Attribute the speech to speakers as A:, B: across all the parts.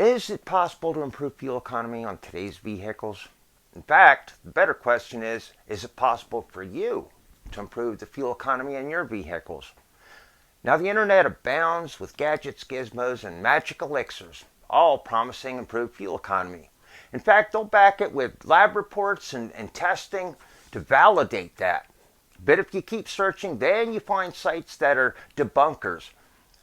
A: Is it possible to improve fuel economy on today's vehicles? In fact, the better question is it possible for you to improve the fuel economy in your vehicles? Now, the internet abounds with gadgets, gizmos, and magic elixirs, all promising improved fuel economy. In fact, they'll back it with lab reports and testing to validate that. But if you keep searching, then you find sites that are debunkers.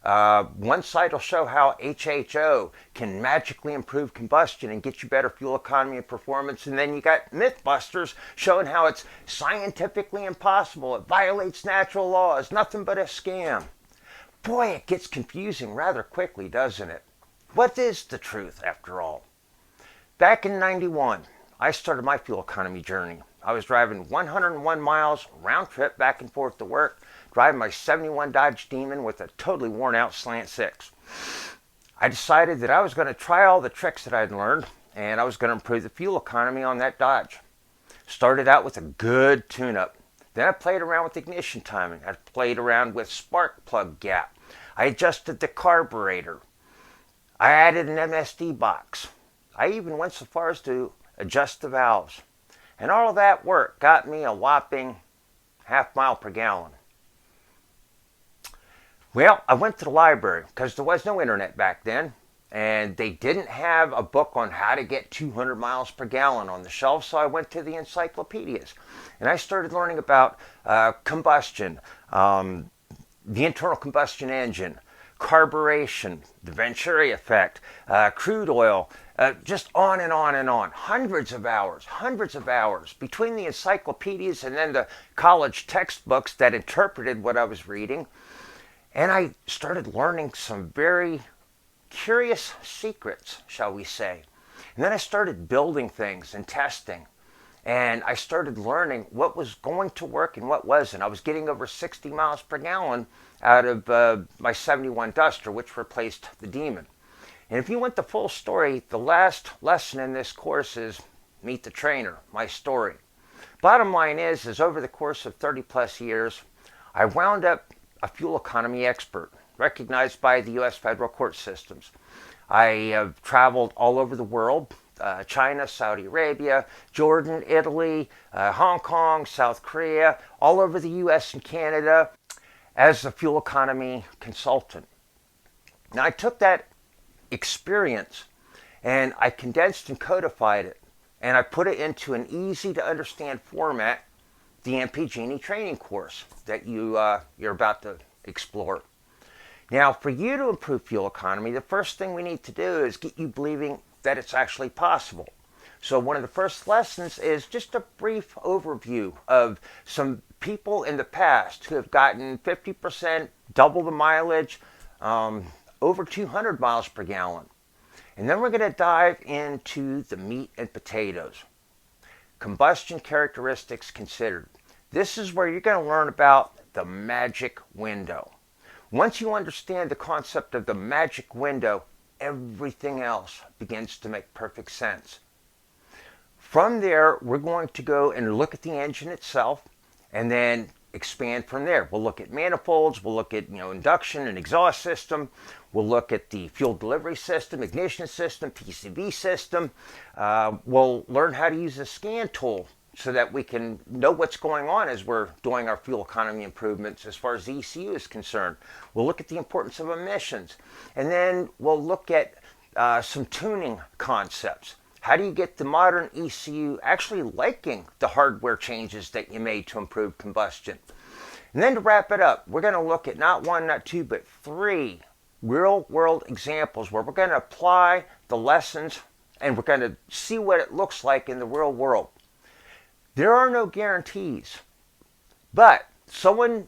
A: One site will show how HHO can magically improve combustion and get you better fuel economy and performance. And then you got Mythbusters showing how it's scientifically impossible. It violates natural laws. Nothing but a scam. Boy, it gets confusing rather quickly, doesn't it? What is the truth, after all? Back in '91, I started my fuel economy journey. I was driving 101 miles round trip back and forth to work, driving my '71 Dodge Demon with a totally worn out Slant 6. I decided that I was going to try all the tricks that I'd learned, and I was going to improve the fuel economy on that Dodge. Started out with a good tune-up. Then I played around with ignition timing. I played around with spark plug gap. I adjusted the carburetor. I added an MSD box. I even went so far as to adjust the valves. And all of that work got me a whopping half mile per gallon. Well, I went to the library because there was no internet back then, and they didn't have a book on how to get 200 miles per gallon on the shelf, so I went to the encyclopedias. And I started learning about combustion, the internal combustion engine, carburation, the Venturi effect, crude oil, just on and on and on. Hundreds of hours between the encyclopedias and then the college textbooks that interpreted what I was reading. And I started learning some very curious secrets, shall we say. And then I started building things and testing. And I started learning what was going to work and what wasn't. I was getting over 60 miles per gallon out of my '71 Duster, which replaced the Demon. And if you want the full story, the last lesson in this course is Meet the Trainer, my story. Bottom line is over the course of 30 plus years, I wound up a fuel economy expert, recognized by the U.S. federal court systems. I have traveled all over the world, China, Saudi Arabia, Jordan, Italy, Hong Kong, South Korea, all over the U.S. and Canada as a fuel economy consultant. Now, I took that experience and I condensed and codified it, and I put it into an easy to understand format, the MPGenie training course that you're about to explore. Now, for you to improve fuel economy, the first thing we need to do is get you believing that it's actually possible. So one of the first lessons is just a brief overview of some people in the past who have gotten 50%, double the mileage, over 200 miles per gallon. And then we're going to dive into the meat and potatoes. Combustion characteristics considered. This is where you're going to learn about the magic window. Once you understand the concept of the magic window, everything else begins to make perfect sense. From there, we're going to go and look at the engine itself and then expand from there. We'll look at manifolds, we'll look at induction and exhaust system, we'll look at the fuel delivery system, ignition system, PCV system. We'll learn how to use a scan tool so that we can know what's going on as we're doing our fuel economy improvements as far as the ECU is concerned. We'll look at the importance of emissions, and then we'll look at some tuning concepts. How do you get the modern ECU actually liking the hardware changes that you made to improve combustion? And then to wrap it up, we're going to look at not one, not two, but 3 real-world examples where we're going to apply the lessons and we're going to see what it looks like in the real world. There are no guarantees, but someone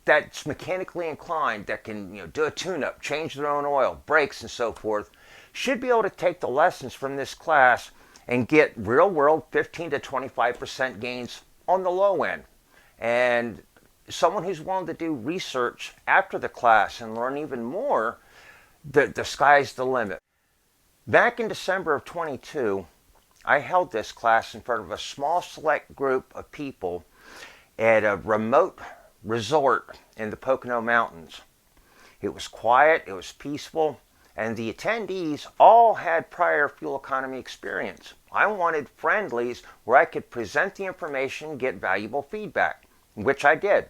A: that's mechanically inclined, that can do a tune-up, change their own oil, brakes, and so forth, should be able to take the lessons from this class and get real-world 15 to 25% gains on the low end. And someone who's willing to do research after the class and learn even more, the sky's the limit. Back in December of 22, I held this class in front of a small select group of people at a remote resort in the Pocono Mountains. It was quiet, it was peaceful, and the attendees all had prior fuel economy experience. I wanted friendlies where I could present the information, get valuable feedback, which I did.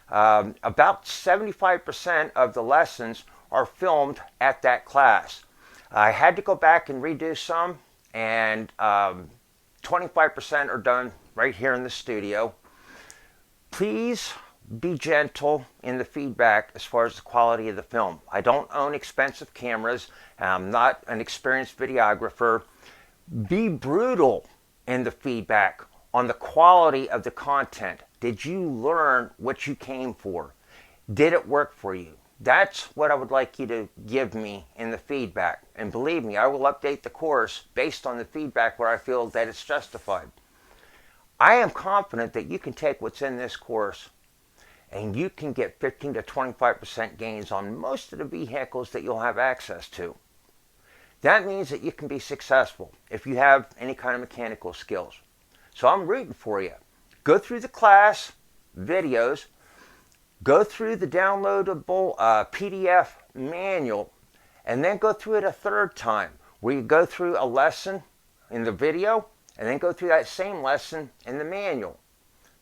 A: About 75% of the lessons are filmed at that class. I had to go back and redo some, and 25% are done right here in the studio. Please be gentle in the feedback as far as the quality of the film. I don't own expensive cameras. I'm not an experienced videographer. Be brutal in the feedback on the quality of the content. Did you learn what you came for? Did it work for you? That's what I would like you to give me in the feedback. And believe me, I will update the course based on the feedback where I feel that it's justified. I am confident that you can take what's in this course and you can get 15 to 25% gains on most of the vehicles that you'll have access to. That means that you can be successful if you have any kind of mechanical skills. So I'm rooting for you. Go through the class videos, go through the downloadable PDF manual, and then go through it a third time, where you go through a lesson in the video and then go through that same lesson in the manual.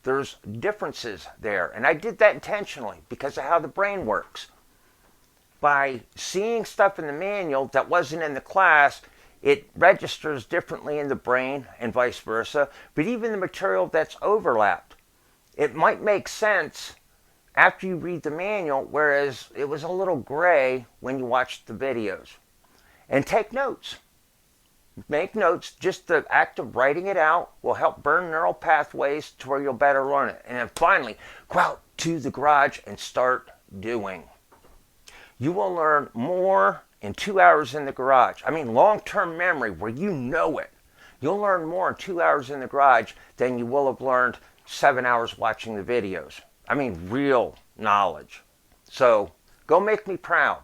A: There's differences there, and I did that intentionally because of how the brain works. By seeing stuff in the manual that wasn't in the class, it registers differently in the brain and vice versa, but even the material that's overlapped, it might make sense after you read the manual, whereas it was a little gray when you watched the videos. And take notes. Make notes. Just the act of writing it out will help burn neural pathways to where you'll better learn it. And then finally, go out to the garage and start doing. You will learn more in 2 hours in the garage. I mean, long-term memory where you know it. You'll learn more in 2 hours in the garage than you will have learned 7 hours watching the videos. I mean, real knowledge. So go make me proud.